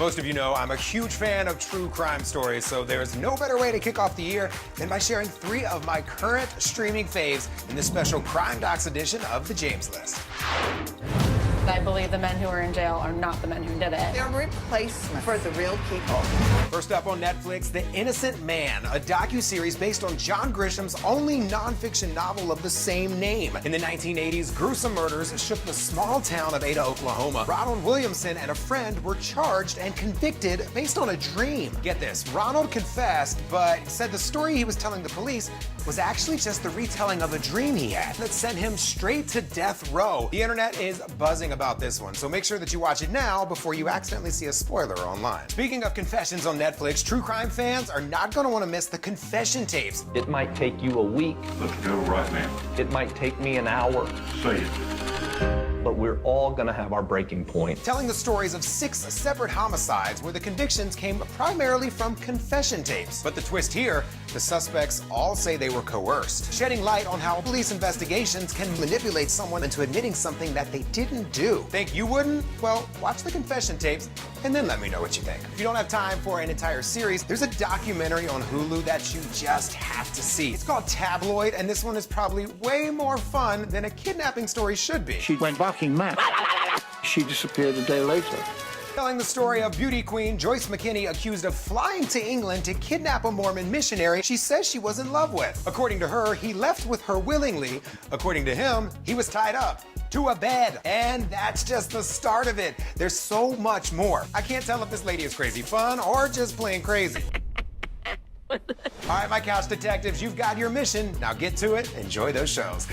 Most of you know I'm a huge fan of true crime stories, so there's no better way to kick off the year than by sharing 3 of my current streaming faves in this special Crime Docs edition of the Jaymes List. I believe the men who are in jail are not the men who did it. They're a replacement for the real people. First up on Netflix, The Innocent Man, a docuseries based on John Grisham's only nonfiction novel of the same name. In the 1980s, gruesome murders shook the small town of Ada, Oklahoma. Ronald Williamson and a friend were charged and convicted based on a dream. Get this, Ronald confessed, but said the story he was telling the police was actually just the retelling of a dream he had that sent him straight to death row. The internet is buzzing about this one, so make sure that you watch it now before you accidentally see a spoiler online. Speaking of confessions on Netflix, true crime fans are not going to want to miss the confession tapes. It might take you a week. Let's go right now. It might take me an hour. Say it. But we're all gonna have our breaking point. Telling the stories of 6 separate homicides where the convictions came primarily from confession tapes. But the twist here, the suspects all say they were coerced, shedding light on how police investigations can manipulate someone into admitting something that they didn't do. Think you wouldn't? Well, watch the confession tapes and then let me know what you think. If you don't have time for an entire series, there's a documentary on Hulu that you just have to see. It's called Tabloid, and this one is probably way more fun than a kidnapping story should be. She went barking mad. She disappeared a day later. Telling the story of beauty queen Joyce McKinney accused of flying to England to kidnap a Mormon missionary she says she was in love with. According to her, he left with her willingly. According to him, he was tied up to a bed. And that's just the start of it. There's so much more. I can't tell if this lady is crazy fun or just plain crazy. All right, my couch detectives, you've got your mission. Now get to it. Enjoy those shows.